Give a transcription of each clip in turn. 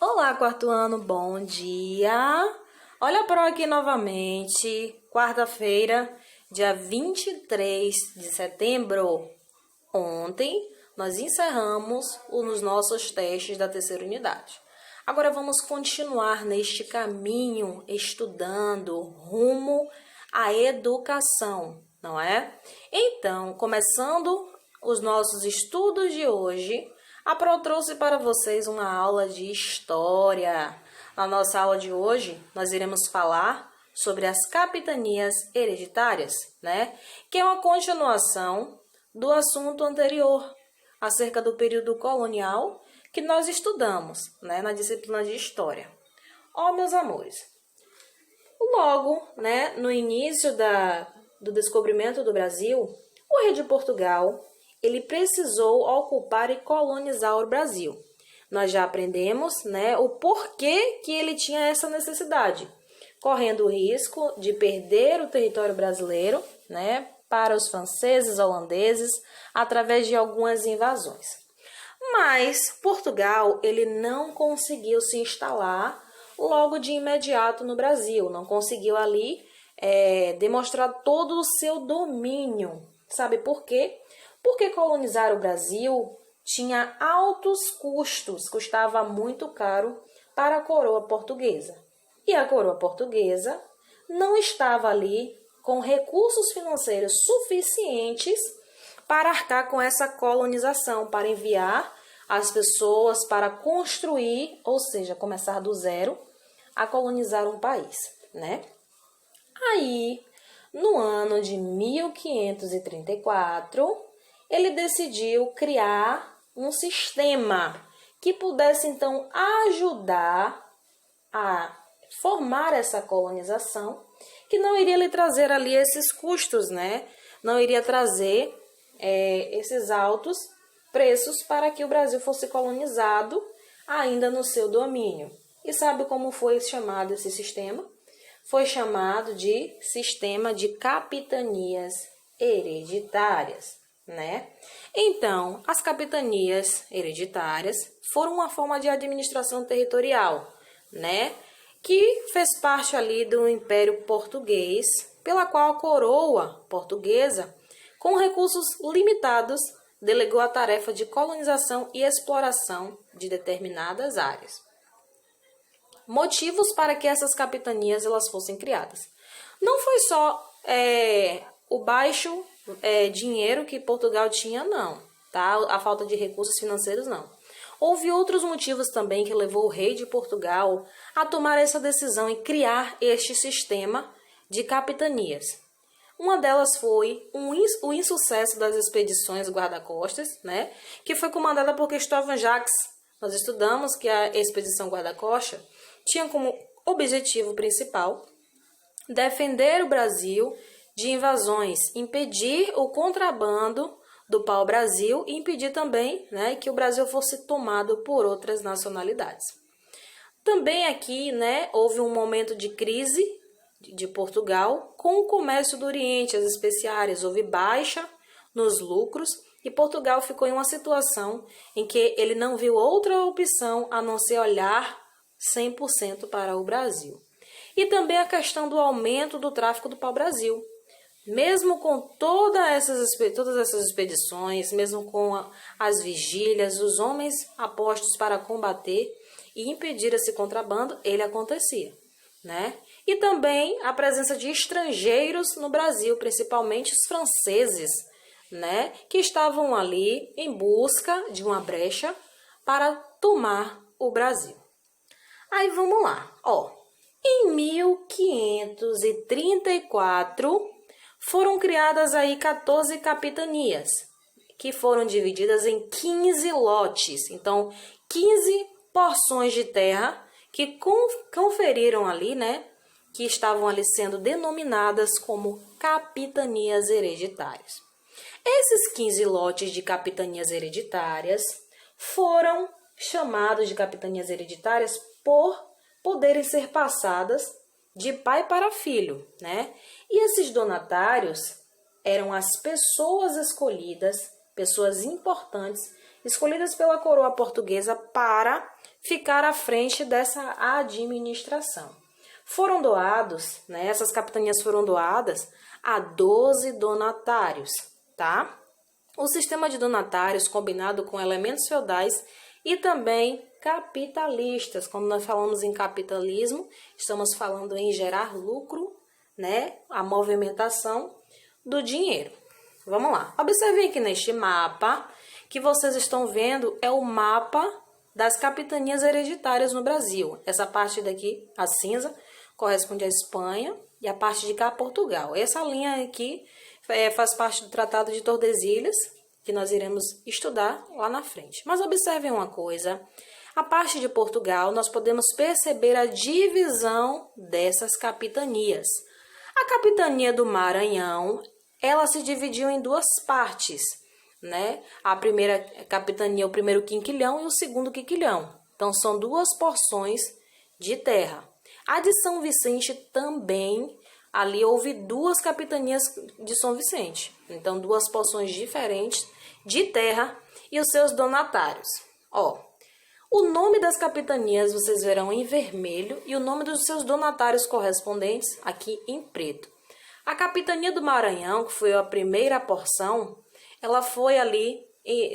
Olá, quarto ano, bom dia! Olha para aqui novamente, quarta-feira, dia 23 de setembro. Ontem, nós encerramos os nossos testes da terceira unidade. Agora vamos continuar neste caminho, estudando rumo à educação, não é? Então, começando os nossos estudos de hoje, a Pro trouxe para vocês uma aula de história. Na nossa aula de hoje, nós iremos falar sobre as capitanias hereditárias, né? Que é uma continuação do assunto anterior, acerca do período colonial que nós estudamos, né, na disciplina de História. Meus amores, logo, né, no início do descobrimento do Brasil, o rei de Portugal ele precisou ocupar e colonizar o Brasil. Nós já aprendemos, né, o porquê que ele tinha essa necessidade, correndo o risco de perder o território brasileiro, né, para os franceses, holandeses, através de algumas invasões. Mas Portugal ele não conseguiu se instalar logo de imediato no Brasil, não conseguiu ali demonstrar todo o seu domínio. Sabe por quê? Porque colonizar o Brasil tinha altos custos, custava muito caro para a coroa portuguesa. E a coroa portuguesa não estava ali com recursos financeiros suficientes para arcar com essa colonização, para enviar as pessoas para construir, ou seja, começar do zero, a colonizar um país, né? Aí, no ano de 1534, ele decidiu criar um sistema que pudesse, então, ajudar a formar essa colonização, que não iria lhe trazer ali esses custos, né? Não iria trazer esses altos preços para que o Brasil fosse colonizado ainda no seu domínio. E sabe como foi chamado esse sistema? Foi chamado de sistema de capitanias hereditárias, né? Então, as capitanias hereditárias foram uma forma de administração territorial, né? Que fez parte ali do Império Português, pela qual a coroa portuguesa, com recursos limitados, delegou a tarefa de colonização e exploração de determinadas áreas. Motivos para que essas capitanias elas fossem criadas. Não foi só o baixo dinheiro que Portugal tinha, não, tá? A falta de recursos financeiros, não. Houve outros motivos também que levou o rei de Portugal a tomar essa decisão e criar este sistema de capitanias. Uma delas foi o insucesso das expedições guarda-costas, né, que foi comandada por Cristóvão Jacques. Nós estudamos que a expedição guarda-costa tinha como objetivo principal defender o Brasil de invasões, impedir o contrabando do pau-brasil e impedir também, né, que o Brasil fosse tomado por outras nacionalidades. Também aqui, né, houve um momento de crise de Portugal com o comércio do Oriente, as especiarias, houve baixa nos lucros e Portugal ficou em uma situação em que ele não viu outra opção a não ser olhar 100% para o Brasil. E também a questão do aumento do tráfico do pau-brasil. Mesmo com todas essas expedições, mesmo com as vigílias, os homens apostos para combater e impedir esse contrabando, ele acontecia, né? E também a presença de estrangeiros no Brasil, principalmente os franceses, né? Que estavam ali em busca de uma brecha para tomar o Brasil. Aí vamos lá, em 1534 foram criadas aí 14 capitanias, que foram divididas em 15 lotes. Então, 15 porções de terra que conferiram ali, né, que estavam ali sendo denominadas como capitanias hereditárias. Esses 15 lotes de capitanias hereditárias foram chamados de capitanias hereditárias por poderem ser passadas de pai para filho, né? E esses donatários eram as pessoas escolhidas, pessoas importantes, escolhidas pela coroa portuguesa para ficar à frente dessa administração. Foram doados, né, essas capitanias foram doadas a 12 donatários, tá? O sistema de donatários combinado com elementos feudais e também capitalistas. Quando nós falamos em capitalismo, estamos falando em gerar lucro, né? A movimentação do dinheiro. Vamos lá. Observem aqui neste mapa que vocês estão vendo é o mapa das capitanias hereditárias no Brasil. Essa parte daqui, a cinza, corresponde à Espanha e a parte de cá, Portugal. Essa linha aqui faz parte do Tratado de Tordesilhas, que nós iremos estudar lá na frente. Mas observem uma coisa. A parte de Portugal, nós podemos perceber a divisão dessas capitanias. A capitania do Maranhão, ela se dividiu em duas partes, né? A primeira capitania, o primeiro quinquilhão e o segundo quinquilhão. Então, são duas porções de terra. A de São Vicente também, ali houve duas capitanias de São Vicente. Então, duas porções diferentes de terra e os seus donatários. Ó, o nome das capitanias vocês verão em vermelho e o nome dos seus donatários correspondentes aqui em preto. A capitania do Maranhão, que foi a primeira porção, ela foi ali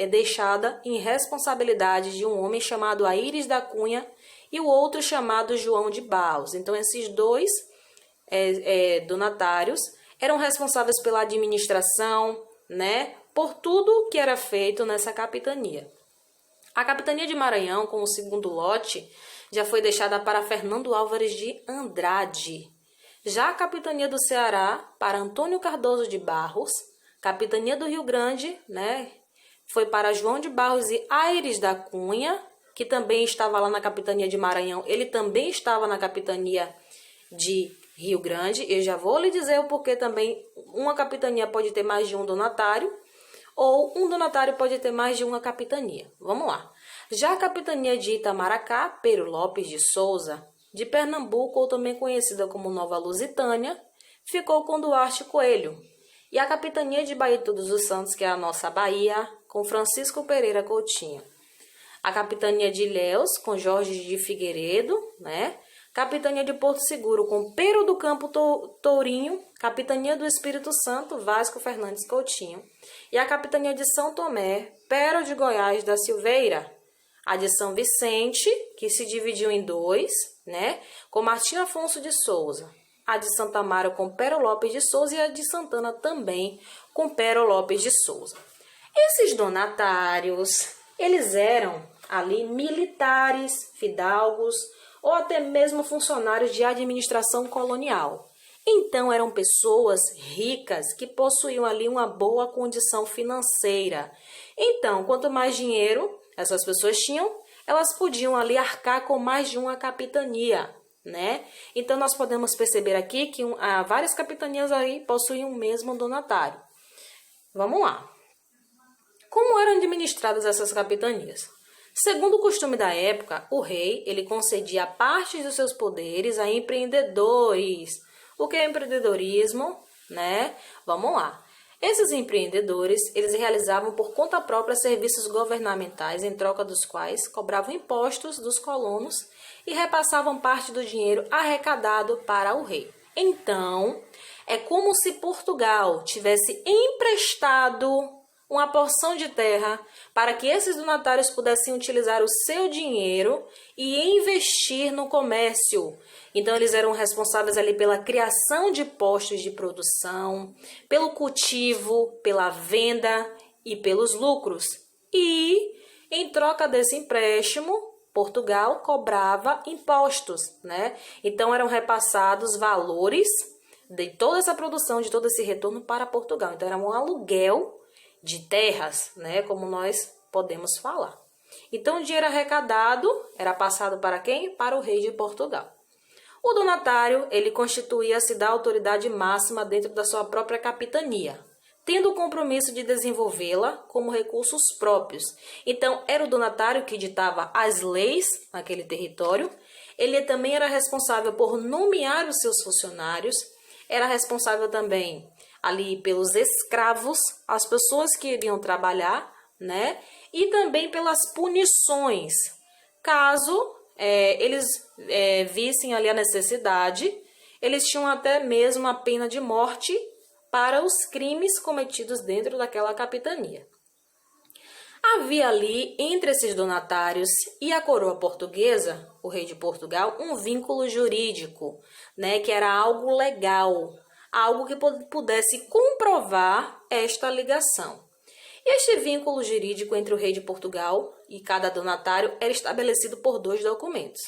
deixada em responsabilidade de um homem chamado Aires da Cunha e o outro chamado João de Barros. Então, esses dois donatários eram responsáveis pela administração, né, por tudo que era feito nessa capitania. A capitania de Maranhão, com o segundo lote, já foi deixada para Fernando Álvares de Andrade. Já a capitania do Ceará, para Antônio Cardoso de Barros. Capitania do Rio Grande, né, foi para João de Barros e Aires da Cunha, que também estava lá na capitania de Maranhão. Ele também estava na capitania de Rio Grande. Eu já vou lhe dizer o porquê também. Uma capitania pode ter mais de um donatário, ou um donatário pode ter mais de uma capitania. Vamos lá. Já a capitania de Itamaracá, Pero Lopes de Souza, de Pernambuco, ou também conhecida como Nova Lusitânia, ficou com Duarte Coelho. E a capitania de Baía dos Santos, que é a nossa Bahia, com Francisco Pereira Coutinho. A capitania de Ilhéus, com Jorge de Figueiredo, né? Capitania de Porto Seguro, com Pero do Campo Tourinho. Capitania do Espírito Santo, Vasco Fernandes Coutinho. E a capitania de São Tomé, Pero de Goiás da Silveira. A de São Vicente, que se dividiu em dois, né? Com Martim Afonso de Souza. A de Santa Amaro com Pero Lopes de Souza e a de Santana também com Pero Lopes de Souza. Esses donatários, eles eram ali militares, fidalgos ou até mesmo funcionários de administração colonial. Então, eram pessoas ricas que possuíam ali uma boa condição financeira. Então, quanto mais dinheiro essas pessoas tinham, elas podiam ali arcar com mais de uma capitania, né? Então, nós podemos perceber aqui que várias capitanias aí possuíam o mesmo donatário. Vamos lá. Como eram administradas essas capitanias? Segundo o costume da época, o rei ele concedia parte dos seus poderes a empreendedores. O que é empreendedorismo, né? Vamos lá. Esses empreendedores, eles realizavam por conta própria serviços governamentais, em troca dos quais cobravam impostos dos colonos e repassavam parte do dinheiro arrecadado para o rei. Então, é como se Portugal tivesse emprestado uma porção de terra para que esses donatários pudessem utilizar o seu dinheiro e investir no comércio. Então, eles eram responsáveis ali pela criação de postos de produção, pelo cultivo, pela venda e pelos lucros. E, em troca desse empréstimo, Portugal cobrava impostos, né? Então, eram repassados valores de toda essa produção, de todo esse retorno para Portugal. Então, era um aluguel de terras, né, como nós podemos falar. Então, o dinheiro arrecadado era passado para quem? Para o rei de Portugal. O donatário, ele constituía-se da autoridade máxima dentro da sua própria capitania, tendo o compromisso de desenvolvê-la como recursos próprios. Então, era o donatário que ditava as leis naquele território. Ele também era responsável por nomear os seus funcionários, era responsável também ali pelos escravos, as pessoas que iriam trabalhar, né? E também pelas punições, Caso eles vissem ali a necessidade, eles tinham até mesmo a pena de morte para os crimes cometidos dentro daquela capitania. Havia ali, entre esses donatários e a coroa portuguesa, o rei de Portugal, um vínculo jurídico, né, que era algo legal, algo que pudesse comprovar esta ligação. E este vínculo jurídico entre o rei de Portugal e cada donatário era estabelecido por 2 documentos.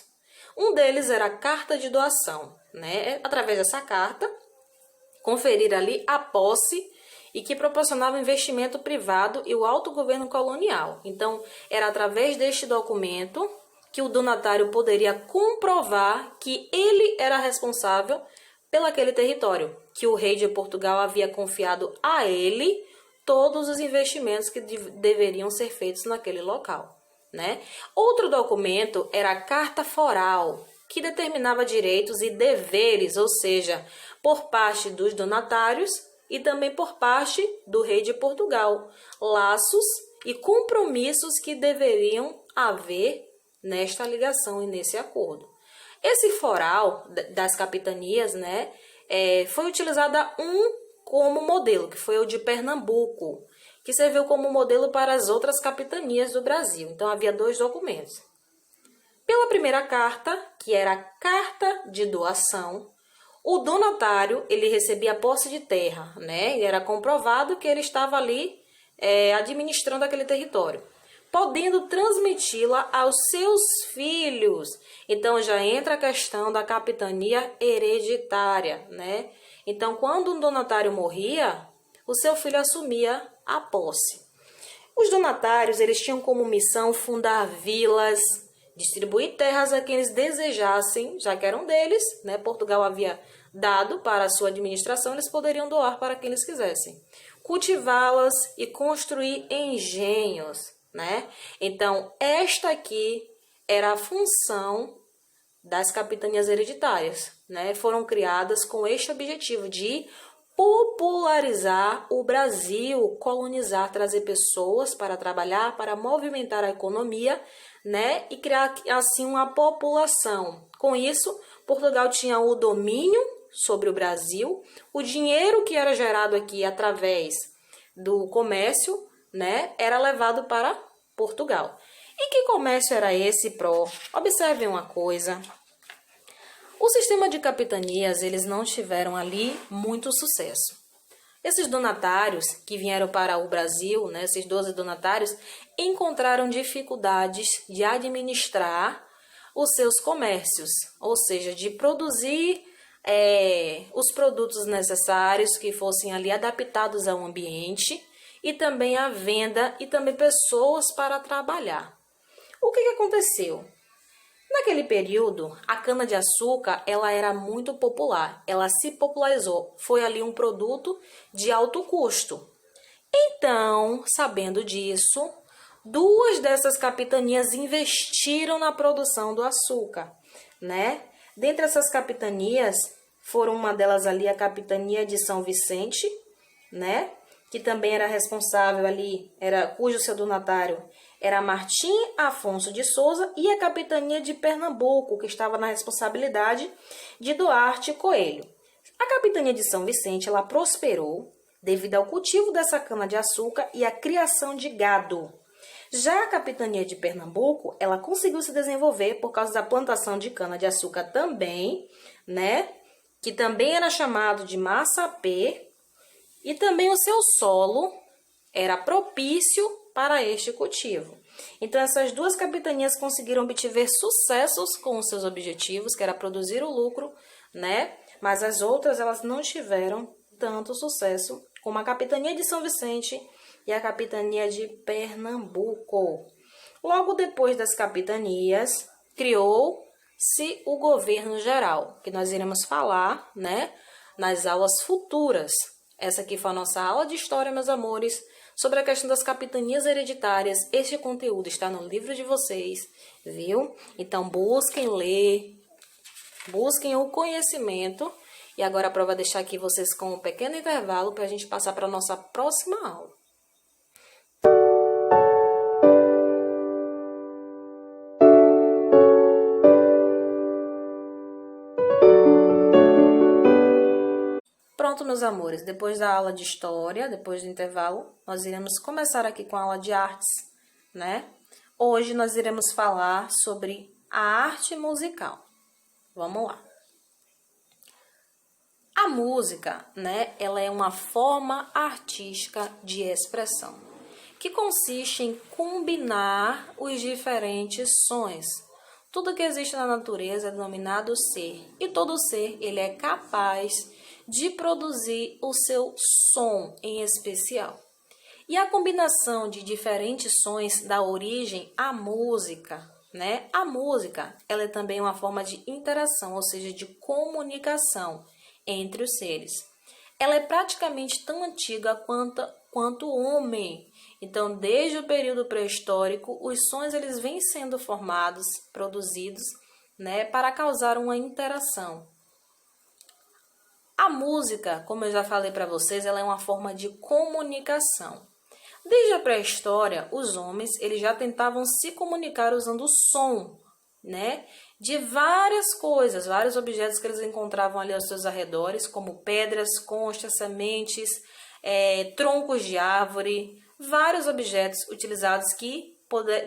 Um deles era a carta de doação, né? Através dessa carta, conferir ali a posse e que proporcionava investimento privado e o autogoverno colonial. Então, era através deste documento que o donatário poderia comprovar que ele era responsável pelaquele território, que o rei de Portugal havia confiado a ele todos os investimentos que deveriam ser feitos naquele local, né? Outro documento era a Carta Foral, que determinava direitos e deveres, ou seja, por parte dos donatários e também por parte do rei de Portugal, laços e compromissos que deveriam haver nesta ligação e nesse acordo. Esse foral das capitanias, né, foi utilizado como modelo, que foi o de Pernambuco, que serviu como modelo para as outras capitanias do Brasil. Então, havia 2 documentos. Pela primeira carta, que era a Carta de Doação, o donatário ele recebia posse de terra, né? E era comprovado que ele estava ali administrando aquele território, podendo transmiti-la aos seus filhos. Então, já entra a questão da capitania hereditária, né? Então, quando um donatário morria, o seu filho assumia a posse. Os donatários eles tinham como missão fundar vilas, distribuir terras a quem eles desejassem, já que eram deles, né? Portugal havia dado para a sua administração, eles poderiam doar para quem eles quisessem. Cultivá-las e construir engenhos, né? Então, esta aqui era a função das capitanias hereditárias, né? Foram criadas com este objetivo de popularizar o Brasil, colonizar, trazer pessoas para trabalhar, para movimentar a economia, né? E criar assim uma população. Com isso, Portugal tinha o domínio sobre o Brasil, o dinheiro que era gerado aqui através do comércio, né, era levado para Portugal. E que comércio era esse, Pró? Observem uma coisa. O sistema de capitanias, eles não tiveram ali muito sucesso. Esses donatários que vieram para o Brasil, né, esses 12 donatários, encontraram dificuldades de administrar os seus comércios, ou seja, de produzir os produtos necessários que fossem ali adaptados ao ambiente e também a venda e também pessoas para trabalhar. O que aconteceu? Naquele período, a cana-de-açúcar ela era muito popular, ela se popularizou, foi ali um produto de alto custo. Então, sabendo disso, 2 dessas capitanias investiram na produção do açúcar, né? Dentre essas capitanias, foram uma delas ali a capitania de São Vicente, né? Que também era responsável ali, cujo seu donatário era Martim Afonso de Souza, e a capitania de Pernambuco, que estava na responsabilidade de Duarte Coelho. A capitania de São Vicente, ela prosperou devido ao cultivo dessa cana-de-açúcar e à criação de gado. Já a capitania de Pernambuco, ela conseguiu se desenvolver por causa da plantação de cana-de-açúcar também, né? Que também era chamado de massapê, e também o seu solo era propício para este cultivo. Então, essas 2 capitanias conseguiram obter sucessos com os seus objetivos, que era produzir o lucro, né? Mas as outras, elas não tiveram tanto sucesso como a capitania de São Vicente e a capitania de Pernambuco. Logo depois das capitanias, criou-se o governo geral, que nós iremos falar, né, nas aulas futuras. Essa aqui foi a nossa aula de história, meus amores, sobre a questão das capitanias hereditárias. Este conteúdo está no livro de vocês, viu? Então, busquem ler, busquem o conhecimento. E agora a prova deixar aqui vocês com um pequeno intervalo para a gente passar para a nossa próxima aula. Pronto, meus amores, depois da aula de história, depois do intervalo, nós iremos começar aqui com a aula de artes, né? Hoje nós iremos falar sobre a arte musical. Vamos lá. A música, né, ela é uma forma artística de expressão, que consiste em combinar os diferentes sons. Tudo que existe na natureza é denominado ser, e todo ser ele é capaz de produzir o seu som em especial. E a combinação de diferentes sons dá origem à música, né? A música, ela é também uma forma de interação, ou seja, de comunicação entre os seres. Ela é praticamente tão antiga quanto o homem. Então, desde o período pré-histórico, os sons eles vêm sendo formados, produzidos, né, para causar uma interação. A música, como eu já falei para vocês, ela é uma forma de comunicação. Desde a pré-história, os homens eles já tentavam se comunicar usando o som, né, de várias coisas, vários objetos que eles encontravam ali aos seus arredores, como pedras, conchas, sementes, troncos de árvore, vários objetos utilizados que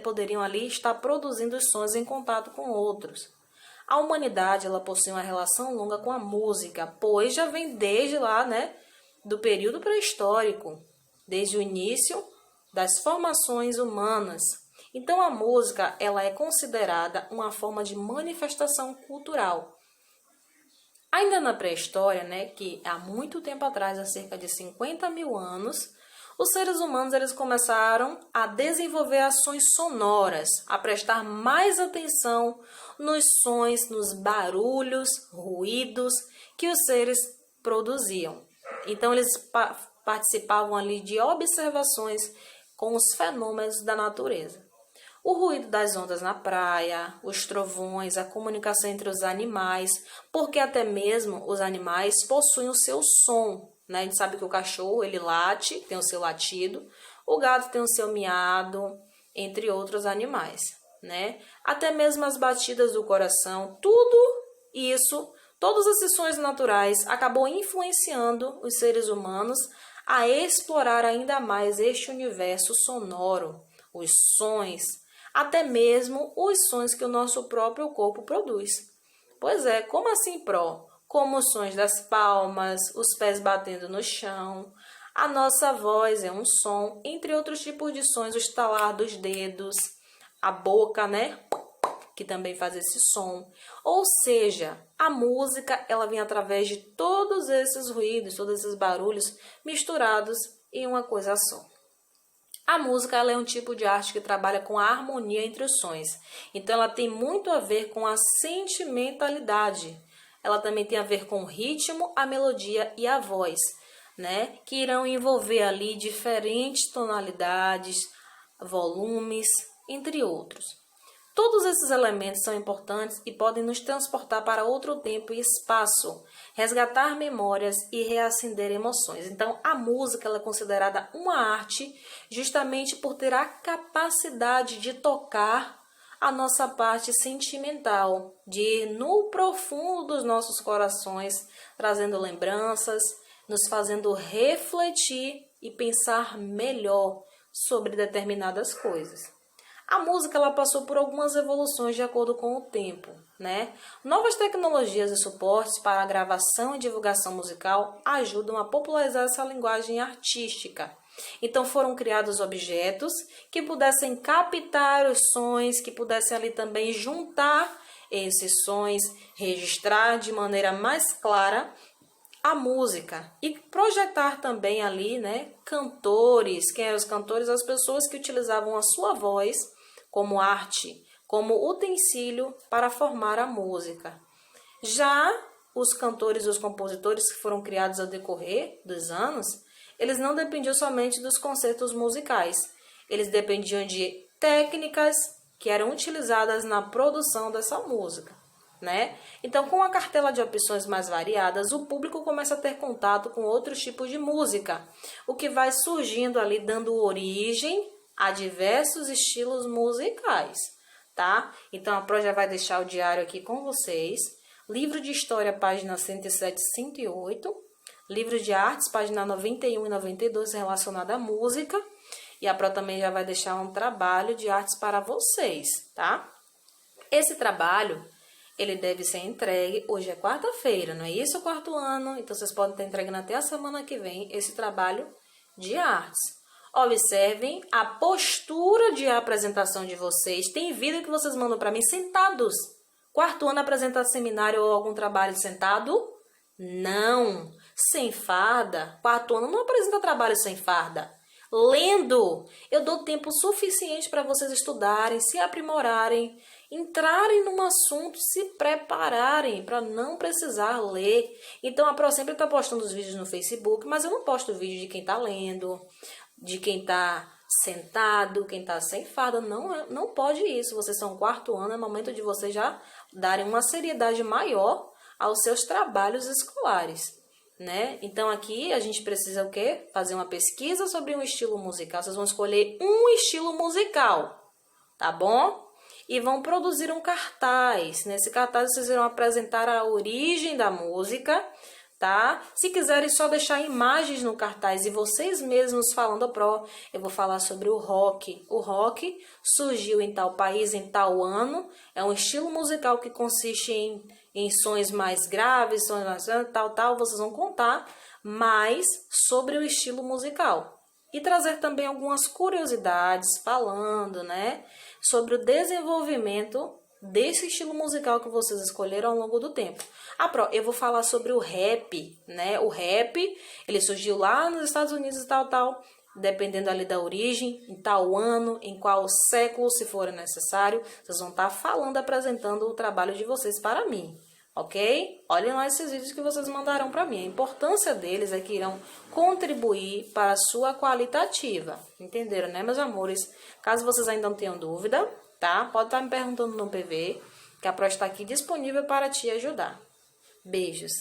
poderiam ali estar produzindo os sons em contato com outros. A humanidade ela possui uma relação longa com a música, pois já vem desde lá, né, do período pré-histórico, desde o início das formações humanas. Então a música ela é considerada uma forma de manifestação cultural. Ainda na pré-história, né, que há muito tempo atrás, há cerca de 50 mil anos, os seres humanos eles começaram a desenvolver ações sonoras, a prestar mais atenção nos sons, nos barulhos, ruídos que os seres produziam. Então eles participavam ali de observações com os fenômenos da natureza. O ruído das ondas na praia, os trovões, a comunicação entre os animais, porque até mesmo os animais possuem o seu som, né? A gente sabe que o cachorro ele late, tem o seu latido, o gato tem o seu miado, entre outros animais, né? Até mesmo as batidas do coração, tudo isso, todos esses sons naturais acabou influenciando os seres humanos a explorar ainda mais este universo sonoro, os sons, até mesmo os sons que o nosso próprio corpo produz. Pois é, como assim, Pró? Como os sons das palmas, os pés batendo no chão, a nossa voz é um som, entre outros tipos de sons, o estalar dos dedos, a boca, né? Que também faz esse som. Ou seja, a música, ela vem através de todos esses ruídos, todos esses barulhos misturados em uma coisa só. A música ela é um tipo de arte que trabalha com a harmonia entre os sons. Então, ela tem muito a ver com a sentimentalidade. Ela também tem a ver com o ritmo, a melodia e a voz, né? Que irão envolver ali diferentes tonalidades, volumes, entre outros. Todos esses elementos são importantes e podem nos transportar para outro tempo e espaço, resgatar memórias e reacender emoções. Então, a música ela é considerada uma arte justamente por ter a capacidade de tocar a nossa parte sentimental, de ir no profundo dos nossos corações, trazendo lembranças, nos fazendo refletir e pensar melhor sobre determinadas coisas. A música ela passou por algumas evoluções de acordo com o tempo, né? Novas tecnologias e suportes para a gravação e divulgação musical ajudam a popularizar essa linguagem artística. Então foram criados objetos que pudessem captar os sons, que pudessem ali também juntar esses sons, registrar de maneira mais clara a música e projetar também ali, né, cantores. Quem eram os cantores? As pessoas que utilizavam a sua voz como arte, como utensílio para formar a música. Já os cantores e os compositores que foram criados ao decorrer dos anos, eles não dependiam somente dos concertos musicais, eles dependiam de técnicas que eram utilizadas na produção dessa música, né? Então, com a cartela de opções mais variadas, o público começa a ter contato com outros tipos de música, o que vai surgindo ali, dando origem a diversos estilos musicais, tá? Então, a Pro já vai deixar o diário aqui com vocês. Livro de História, página 107 e 108. Livro de artes, página 91 e 92, relacionada à música. E a Pro também já vai deixar um trabalho de artes para vocês, tá? Esse trabalho, ele deve ser entregue, hoje é quarta-feira, não é isso, quarto ano? Então, vocês podem estar entregando até a semana que vem esse trabalho de artes. Observem a postura de apresentação de vocês. Tem vídeo que vocês mandam para mim sentados. Quarto ano apresentar seminário ou algum trabalho sentado? Não. Sem farda. Quarto ano não apresenta trabalho sem farda. Lendo. Eu dou tempo suficiente para vocês estudarem, se aprimorarem, entrarem num assunto, se prepararem para não precisar ler. Então, a Pro sempre está postando os vídeos no Facebook, mas eu não posto vídeo de quem está lendo, de quem está sentado, quem está sem farda. Não pode isso. Vocês são quarto ano, é momento de vocês já darem uma seriedade maior aos seus trabalhos escolares, né? Então, aqui a gente precisa o quê? Fazer uma pesquisa sobre um estilo musical. Vocês vão escolher um estilo musical, tá bom? E vão produzir um cartaz. Nesse cartaz vocês irão apresentar a origem da música, tá? Se quiserem só deixar imagens no cartaz e vocês mesmos falando, Pro, eu vou falar sobre o rock. O rock surgiu em tal país, em tal ano. É um estilo musical que consiste em sons mais graves, sons mais tal. Vocês vão contar mais sobre o estilo musical. E trazer também algumas curiosidades falando, né, sobre o desenvolvimento desse estilo musical que vocês escolheram ao longo do tempo. Pro, eu vou falar sobre o rap, né? O rap, ele surgiu lá nos Estados Unidos e tal, dependendo ali da origem, em tal ano, em qual século, se for necessário, vocês vão estar falando, apresentando o trabalho de vocês para mim. Ok? Olhem lá esses vídeos que vocês mandaram para mim. A importância deles é que irão contribuir para a sua qualitativa. Entenderam, né, meus amores? Caso vocês ainda não tenham dúvida, tá? Pode estar me perguntando no PV, que a Pro está aqui disponível para te ajudar. Beijos!